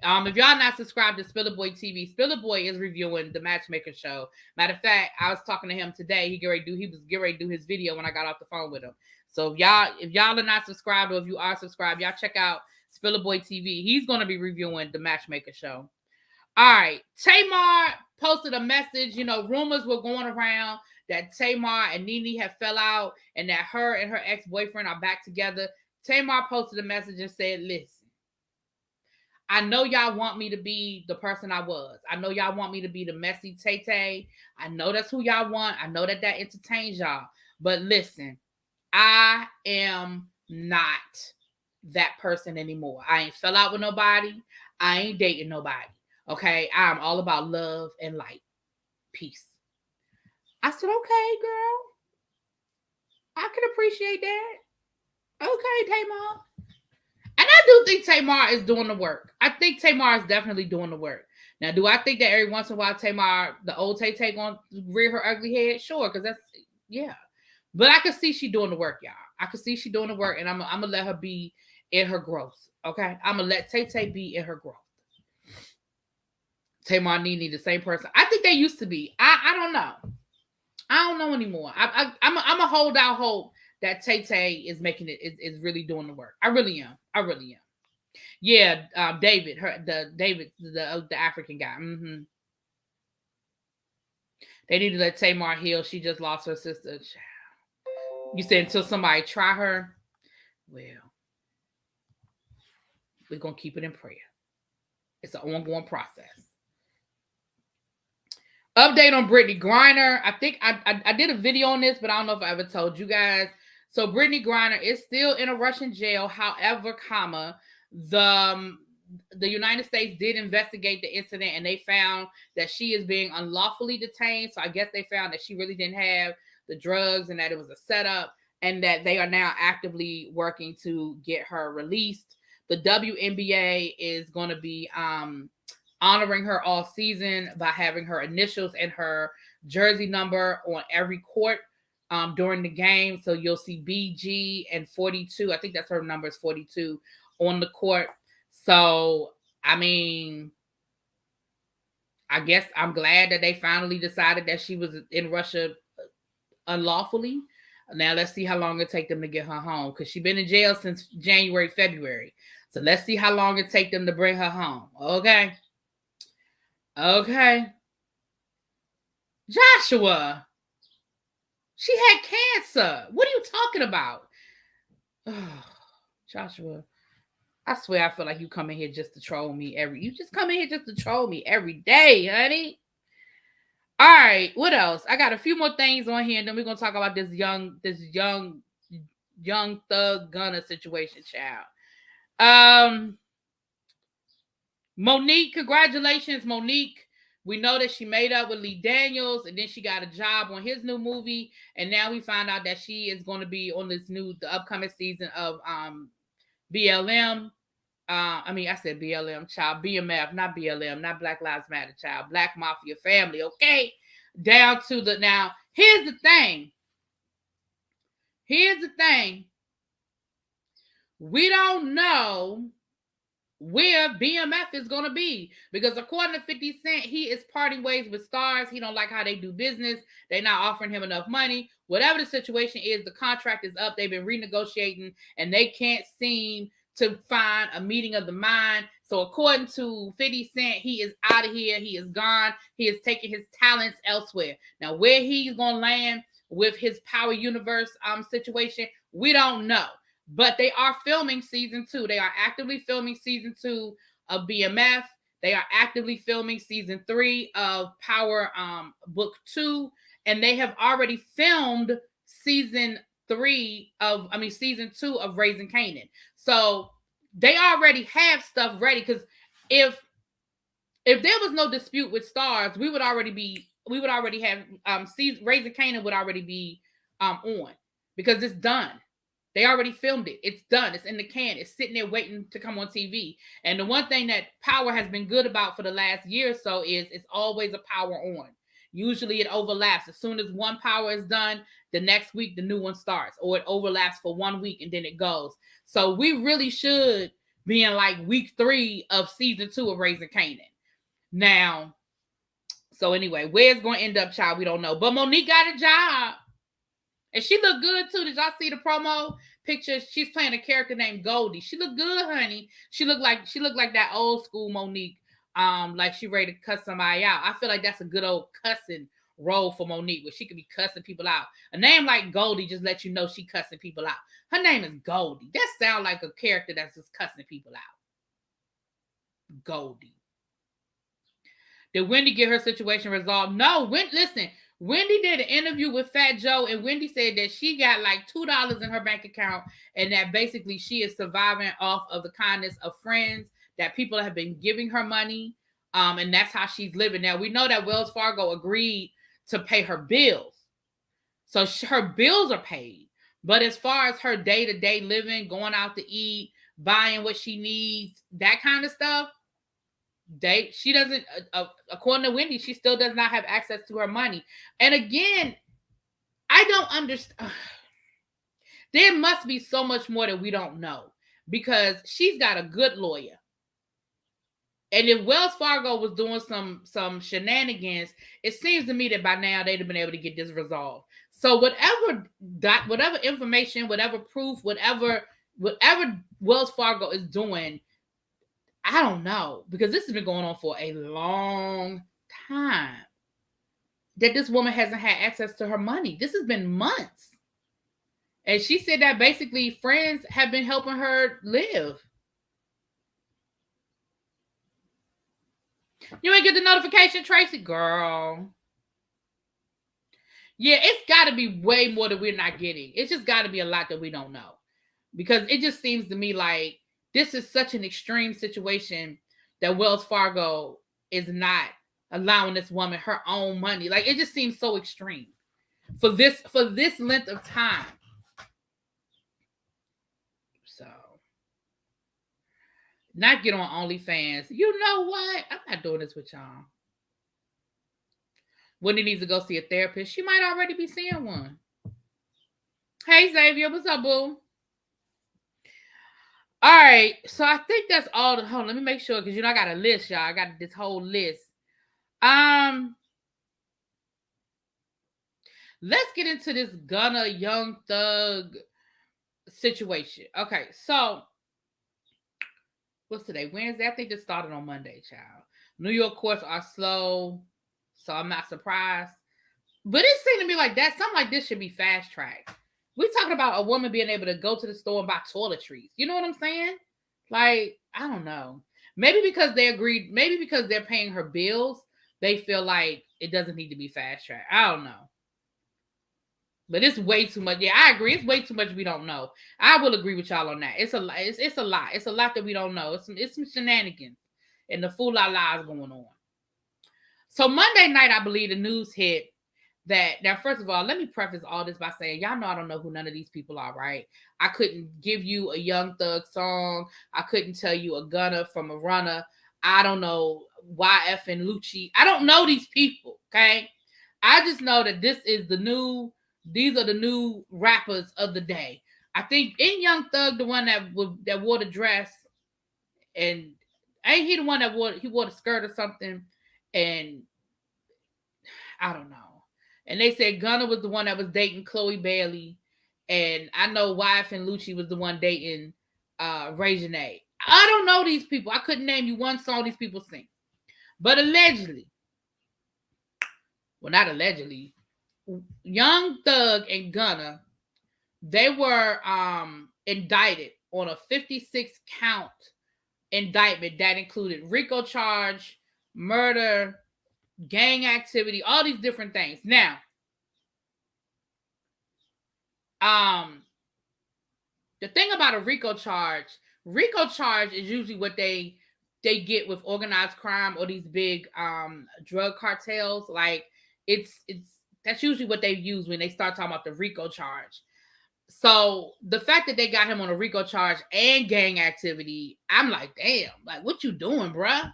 [SPEAKER 1] If y'all not subscribed to Spiller Boy TV, Spiller Boy is reviewing the matchmaker show. Matter of fact, I was talking to him today. He was getting ready to do his video when I got off the phone with him. So if y'all are not subscribed, or if you are subscribed, y'all check out Spiller Boy TV. He's going to be reviewing the matchmaker show. All right. Tamar posted a message. You know, rumors were going around that Tamar and Nene have fell out and that her and her ex-boyfriend are back together. Tamar posted a message and said, listen, I know y'all want me to be the person I was. I know y'all want me to be the messy Tay-Tay. I know that's who y'all want. I know that entertains y'all. But listen, I am not that person anymore. I ain't fell out with nobody. I ain't dating nobody. Okay? I'm all about love and light. Peace. I said, okay, girl. I can appreciate that. Okay, Tamar. And I do think Tamar is doing the work. I think Tamar is definitely doing the work. Now, do I think that every once in a while Tamar, the old Tay-Tay, gonna rear her ugly head? Sure, because that's, yeah. But I can see she doing the work, y'all. I can see she doing the work, and I'm going to let her be in her growth, okay? I'm going to let Tay-Tay be in her growth. Tamar and Nene, the same person. I think they used to be. I don't know. I don't know anymore. I'm going to hold out hope that Tay-Tay is making it, is really doing the work. I really am. Yeah, David, the African guy. Mm-hmm. They need to let Tamar heal. She just lost her sister. You said until somebody try her. Well, we're going to keep it in prayer. It's an ongoing process. Update on Brittany Griner. I think I did a video on this, but I don't know if I ever told you guys. So Brittany Griner is still in a Russian jail. However, the United States did investigate the incident, and they found that she is being unlawfully detained. So I guess they found that she really didn't have the drugs and that it was a setup, and that they are now actively working to get her released. The WNBA is going to be honoring her all season by having her initials and her jersey number on every court during the game. So you'll see BG and 42. I think that's her number is 42 on the court. So, I mean, I guess I'm glad that they finally decided that she was in Russia unlawfully. Now let's see how long it take them to get her home, because she's been in jail since January, February. So let's see how long it take them to bring her home. Okay. Joshua, she had cancer. What are you talking about? Oh, Joshua, I swear I feel like you come in here just to troll me every day, honey. All right, what else? I got a few more things on here, and then we're gonna talk about this young thug Gunna situation, child. Monique, congratulations, Monique. We know that she made up with Lee Daniels, and then she got a job on his new movie, and now we find out that she is going to be on the upcoming season of BLM. I said BLM, child. BMF, not BLM, not Black Lives Matter, child. Black Mafia Family, okay? Down to now, here's the thing. We don't know where BMF is going to be, because according to 50 Cent, he is parting ways with stars. He don't like how they do business. They're not offering him enough money. Whatever the situation is, the contract is up. They've been renegotiating and they can't seem to find a meeting of the mind. So according to 50 Cent, he is out of here. He is gone. He is taking his talents elsewhere. Now, where he's going to land with his Power Universe situation, we don't know. But they are filming season 2. They are actively filming season 2 of BMF. They are actively filming season 3 of Power Book 2. And they have already filmed season 2 of Raising Kanan. So they already have stuff ready, because if there was no dispute with stars, we would already have Raising Kanan would already be on, because it's done. They already filmed it. It's done. It's in the can. It's sitting there waiting to come on TV. And the one thing that Power has been good about for the last year or so is it's always a Power on. Usually it overlaps. As soon as one Power is done, the next week the new one starts, or it overlaps for 1 week and then it goes. So we really should be in like week 3 of season 2 of Raising Kanan. Now, so anyway, where it's going to end up, child, we don't know. But Monique got a job. And she looked good too. Did y'all see the promo picture? She's playing a character named Goldie. She looked good, honey. She looked like that old school Monique. Like she ready to cuss somebody out. I feel like that's a good old cussing role for Monique, where she could be cussing people out. A name like Goldie just lets you know she cussing people out. Her name is Goldie. That sounds like a character that's just cussing people out. Goldie. Did Wendy get her situation resolved? No. Listen. Wendy did an interview with Fat Joe, and Wendy said that she got like $2 in her bank account, and that basically she is surviving off of the kindness of friends, that people have been giving her money, and that's how she's living. Now, we know that Wells Fargo agreed to pay her bills, so her bills are paid. But as far as her day-to-day living, going out to eat, buying what she needs, that kind of stuff, she doesn't, according to Wendy, she still does not have access to her money. And again, I don't understand. There must be so much more that we don't know, because she's got a good lawyer. And if Wells Fargo was doing some shenanigans, it seems to me that by now they'd have been able to get this resolved. So whatever information, whatever proof, whatever Wells Fargo is doing, I don't know, because this has been going on for a long time, that this woman hasn't had access to her money. This has been months. And she said that basically friends have been helping her live. You ain't get the notification, Tracy? Girl. Yeah, it's got to be way more that we're not getting. It's just got to be a lot that we don't know. Because it just seems to me like this is such an extreme situation that Wells Fargo is not allowing this woman her own money. Like, it just seems so extreme for this length of time. So, not get on OnlyFans. You know what? I'm not doing this with y'all. Wendy needs to go see a therapist. She might already be seeing one. Hey, Xavier, what's up, boo? All right, so I think that's all. Hold on, let me make sure, because I got a list, y'all. I got this whole list. Let's get into this Gunna Young Thug situation. Okay, so what's today? Wednesday? I think this started on Monday, child. New York courts are slow, so I'm not surprised. But it seemed to me like that. Something like this should be fast tracked. We're talking about a woman being able to go to the store and buy toiletries. You know what I'm saying? Like, I don't know. Maybe because they agreed, maybe because they're paying her bills, they feel like it doesn't need to be fast tracked. I don't know. But it's way too much. Yeah, I agree. It's way too much we don't know. I will agree with y'all on that. It's a lot. It's a lot. It's a lot that we don't know. It's some shenanigans and the fool la la's going on. So Monday night, I believe the news hit that. Now, first of all, let me preface all this by saying, y'all know I don't know who none of these people are, right? I couldn't give you a Young Thug song. I couldn't tell you a Gunna from a Runner. I don't know YF and Lucci. I don't know these people, okay? I just know that these are the new rappers of the day. I think in Young Thug, the one that wore the dress, and ain't he the one that wore the skirt or something, and I don't know. And they said Gunna was the one that was dating Chloe Bailey, and I know YF and Lucci was the one dating Ray Janae. I don't know these people. I couldn't name you one song these people sing, but allegedly, well, not allegedly, Young Thug and Gunna, they were indicted on a 56 count indictment that included RICO charge, murder, gang activity, all these different things. Now, the thing about a RICO charge is usually what they get with organized crime or these big drug cartels. Like it's that's usually what they use when they start talking about the RICO charge. So the fact that they got him on a RICO charge and gang activity, I'm like, damn, like what you doing, bruh?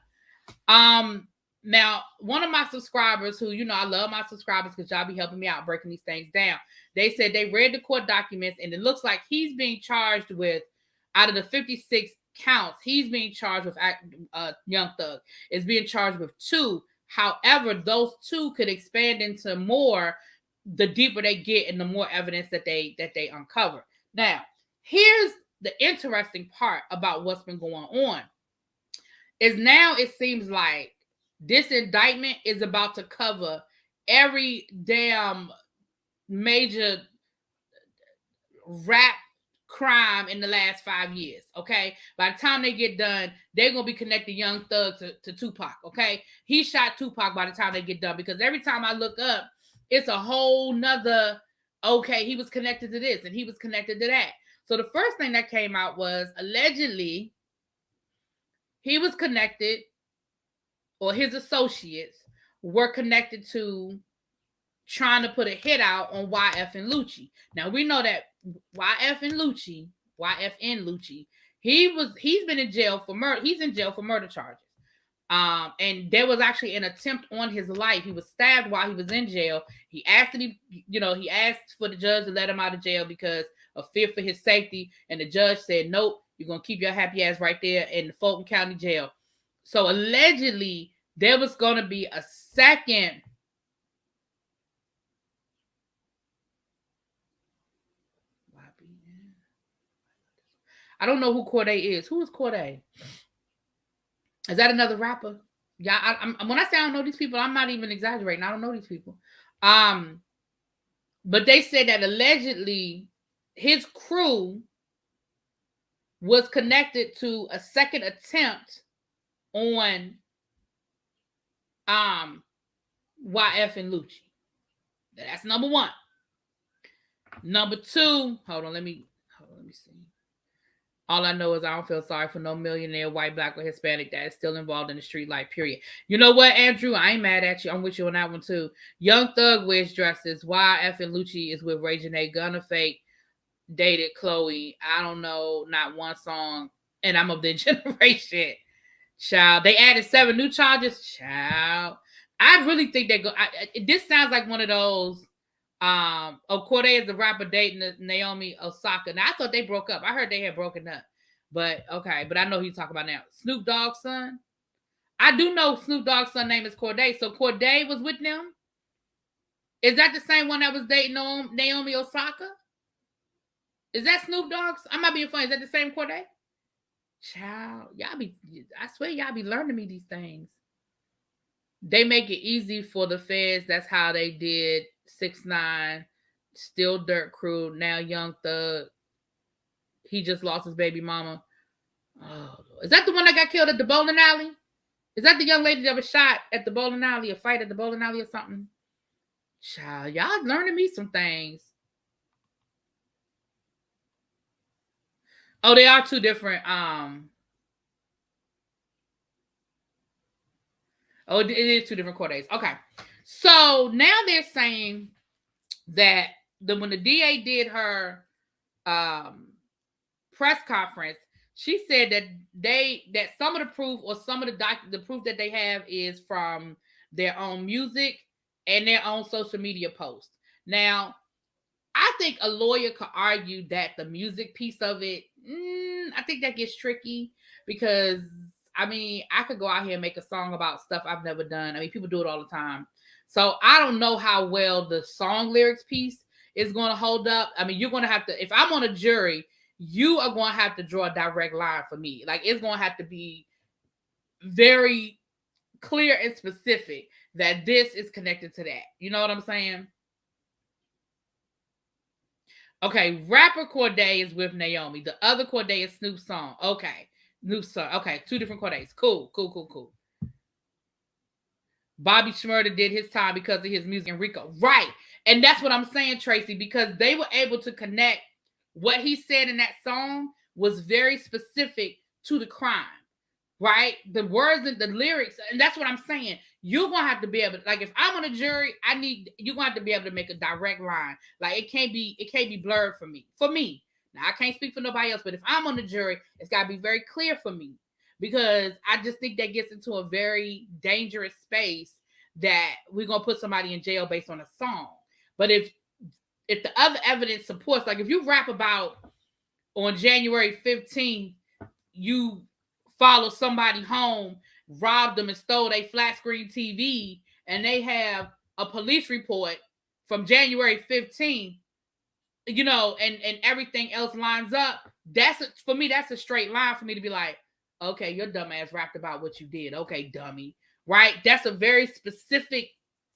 [SPEAKER 1] Now, one of my subscribers who, I love my subscribers because y'all be helping me out breaking these things down. They said they read the court documents and it looks like he's being charged with, out of the 56 counts, he's being charged with Young Thug is being charged with 2. However, those 2 could expand into more the deeper they get and the more evidence that they uncover. Now, here's the interesting part about what's been going on is now it seems like this indictment is about to cover every damn major rap crime in the last 5 years, okay? By the time they get done, they're going to be connecting Young Thug to Tupac, okay? He shot Tupac by the time they get done because every time I look up, it's a whole nother, okay, he was connected to this and he was connected to that. So the first thing that came out was allegedly he was connected, or his associates were connected to trying to put a hit out on YF and Lucci. Now we know that YF and Lucci, he's been in jail for murder. He's in jail for murder charges. And there was actually an attempt on his life. He was stabbed while he was in jail. He asked he asked for the judge to let him out of jail because of fear for his safety. And the judge said, nope, you're going to keep your happy ass right there in the Fulton County jail. So allegedly, there was going to be a second I don't know who Corday is. Who is Corday? Is that another rapper? Yeah, I'm when I say I don't know these people, I'm not even exaggerating. I don't know these people. But they said that allegedly his crew was connected to a second attempt on YF and Lucci. That's number 1. Number 2, hold on, let me see. All I know is I don't feel sorry for no millionaire, white, black, or Hispanic that is still involved in the street life, period. You know what, Andrew? I ain't mad at you. I'm with you on that one, too. Young Thug wears dresses. YF and Lucci is with Ray Janae. Gunna fake dated Chloe. I don't know, not one song. And I'm of the generation. Child. They added 7 new charges. Child. I really think they go. This sounds like one of those. Corday is the rapper dating Naomi Osaka. Now I thought they broke up. I heard they had broken up, but okay. But I know who you're talking about now. Snoop Dogg's son. I do know Snoop Dogg's son name is Corday. So Corday was with them. Is that the same one that was dating Naomi Osaka? Is that Snoop Dogg's? I might be funny. Is that the same Corday? Child, I swear y'all be learning me these things. They make it easy for the feds. That's how they did 6ix9ine, Still Dirt Crew, now Young Thug. He just lost his baby mama. Oh, is that the one that got killed at the bowling alley? Is that the young lady that was shot at the bowling alley, a fight at the bowling alley or something? Child, y'all learning me some things. Oh, they are 2 different. Oh, it is 2 different court dates. Okay. So now they're saying that when the DA did her press conference, she said that some of the proof or some of the proof that they have is from their own music and their own social media posts. Now, I think a lawyer could argue that the music piece of it, I think that gets tricky because I mean, I could go out here and make a song about stuff I've never done. I mean, people do it all the time. So I don't know how well the song lyrics piece is going to hold up. I mean, you're going to have to, if I'm on a jury, you are going to have to draw a direct line for me. Like, it's going to have to be very clear and specific that this is connected to that. You know what I'm saying? Okay, rapper Corday is with Naomi. The other Corday is Snoop's song. Okay, Snoop's song. Okay, two different Cordays. Cool. Bobby Shmurda did his time because of his music in RICO. Right. And that's what I'm saying, Tracy, because they were able to connect what he said in that song was very specific to the crime. Right? The words and the lyrics, and that's what I'm saying. You're gonna have to be able to, like, if I'm on a jury, you're gonna have to be able to make a direct line. Like, it can't be blurred for me. For me. Now, I can't speak for nobody else, but if I'm on the jury, it's gotta be very clear for me. Because I just think that gets into a very dangerous space that we're gonna put somebody in jail based on a song. But if the other evidence supports, like if you rap about on January 15th, you follow somebody home, robbed them and stole a flat screen TV, and they have a police report from January 15th, you know, and everything else lines up, for me, that's a straight line for me to be like, okay, your dumb ass rapped about what you did. Okay, dummy. Right? That's a very specific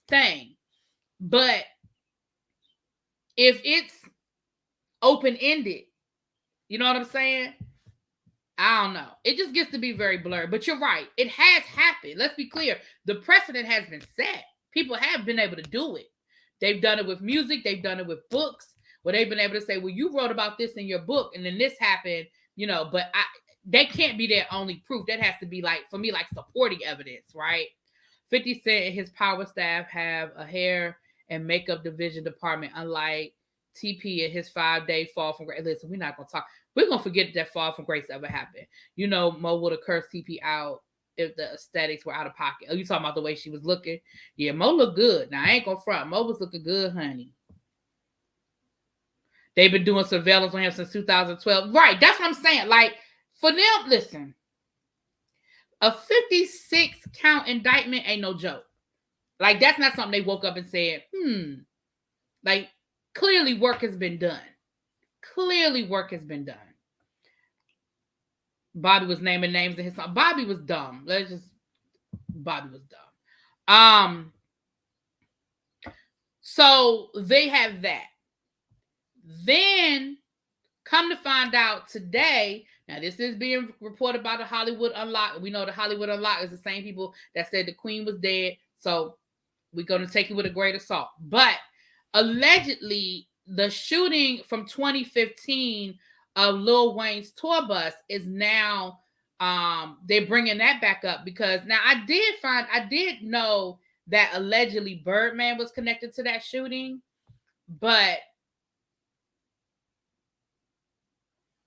[SPEAKER 1] thing. But if it's open-ended, you know what I'm saying? I don't know. It just gets to be very blurred. But you're right. It has happened. Let's be clear. The precedent has been set. People have been able to do it. They've done it with music. They've done it with books where they've been able to say, well, you wrote about this in your book and then this happened, you know, but that can't be their only proof. That has to be, like, for me, like supporting evidence, right? 50 Cent and his power staff have a hair and makeup division department, unlike TP and his 5-day fall from grace. Listen, we're not going to talk. We're going to forget that fall from grace ever happened. You know, Mo would have cursed TP out if the aesthetics were out of pocket. Oh, you talking about the way she was looking? Yeah, Mo looked good. Now, I ain't going to front. Mo was looking good, honey. They've been doing surveillance on him since 2012. Right, that's what I'm saying. Like, for them, listen, a 56 count indictment ain't no joke. Like, that's not something they woke up and said, like, clearly work has been done. Clearly work has been done. Bobby was naming names in his song. Bobby was dumb. Bobby was dumb. So they have that. Then, come to find out today, now this is being reported by the Hollywood Unlocked. We know the Hollywood Unlocked is the same people that said the Queen was dead. So we're going to take it with a grain of salt. But allegedly, the shooting from 2015 of Lil Wayne's tour bus is now, they're bringing that back up because now I did know that allegedly Birdman was connected to that shooting, but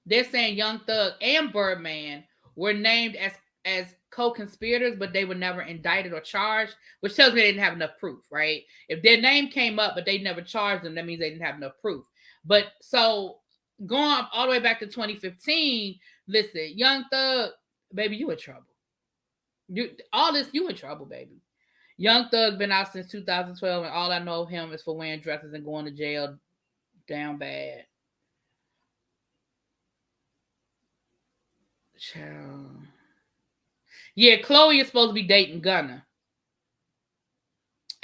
[SPEAKER 1] they're saying Young Thug and Birdman were named as co-conspirators, but they were never indicted or charged, which tells me they didn't have enough proof, right? If their name came up, but they never charged them, that means they didn't have enough proof. But so going all the way back to 2015, listen, Young Thug, baby, you in trouble. You in trouble, baby. Young Thug been out since 2012, and all I know of him is for wearing dresses and going to jail down bad. Child. Yeah, Chloe is supposed to be dating Gunna.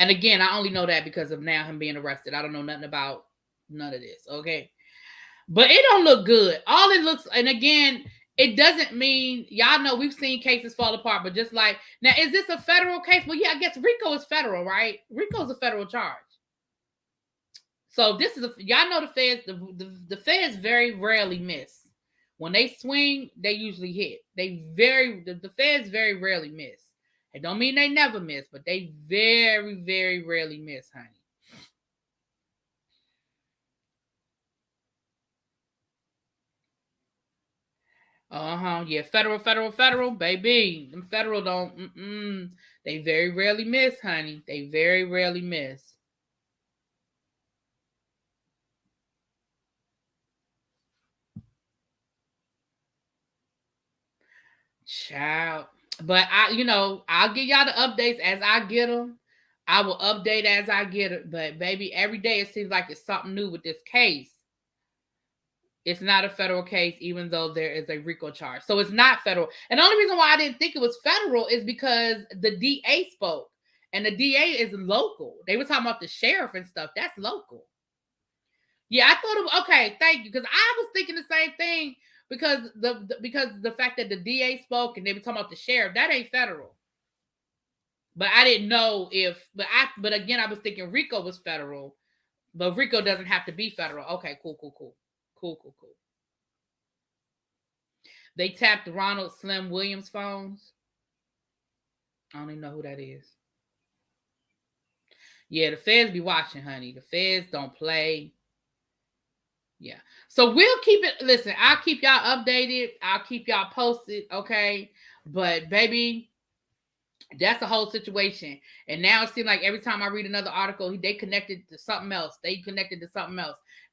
[SPEAKER 1] And again, I only know that because of now him being arrested. I don't know nothing about none of this, okay? But it don't look good. All it looks, and again, it doesn't mean, y'all know we've seen cases fall apart, but just like, now, is this a federal case? Well, yeah, I guess RICO is federal, right? RICO is a federal charge. So this is, y'all know the feds, the feds very rarely miss. When they swing, they usually hit. The feds very rarely miss. It don't mean they never miss, but they very, very rarely miss, honey. Yeah, federal, baby. Them federal don't, they very rarely miss, honey. They very rarely miss. Child. But I'll give y'all the updates as I get them. I will update as I get it. But baby, every day it seems like it's something new with this case. It's not a federal case, even though there is a RICO charge. So it's not federal. And the only reason why I didn't think it was federal is because the DA spoke. And the DA is local. They were talking about the sheriff and stuff. That's local. Yeah, I thought it was okay. Thank you, because I was thinking the same thing because the fact that the DA spoke and they were talking about the sheriff, that ain't federal. But I didn't know if. But again, I was thinking RICO was federal, but RICO doesn't have to be federal. Okay, cool. They tapped Ronald Slim Williams' phones. I don't even know who that is. Yeah, the feds be watching, honey. The feds don't play. Yeah. So we'll keep it. Listen, I'll keep y'all updated. I'll keep y'all posted. Okay. But baby, that's the whole situation. And now it seems like every time I read another article, they connected to something else.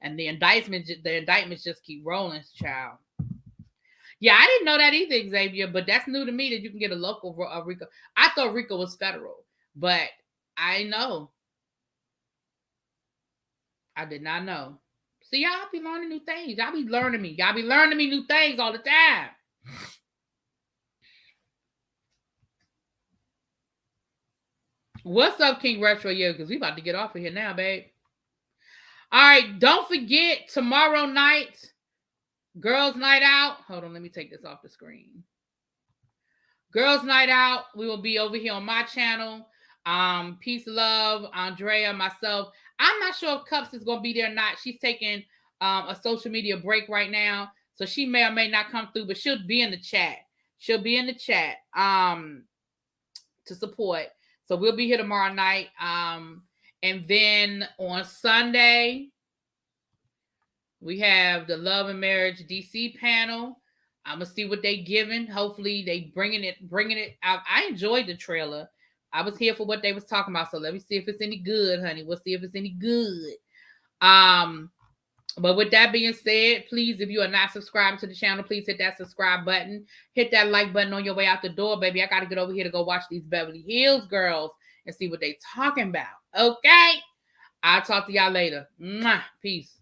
[SPEAKER 1] And the indictments just keep rolling, child. Yeah, I didn't know that either, Xavier, but that's new to me that you can get a local RICO. I thought RICO was federal, but I know. I did not know. See, y'all be learning new things. Y'all be learning me. Y'all be learning me new things all the time. What's up, King Retro? Yeah, because we about to get off of here now, babe. All right, don't forget, tomorrow night, Girls Night Out. Hold on, let me take this off the screen. Girls Night Out. We will be over here on my channel. Peace, love, Andrea, myself. I'm not sure if Cups is going to be there or not. She's taking a social media break right now. So she may or may not come through, but she'll be in the chat. To support. So we'll be here tomorrow night. And then on Sunday, we have the Love and Marriage DC panel. I'm gonna see what they giving. Hopefully they bringing it out. I enjoyed the trailer. I was here for what they was talking about. So let me see if it's any good, honey. We'll see if it's any good. But with that being said, please, if you are not subscribed to the channel, please hit that subscribe button. Hit that like button on your way out the door, baby. I got to get over here to go watch these Beverly Hills girls and see what they talking about. Okay? I'll talk to y'all later. Mwah. Peace.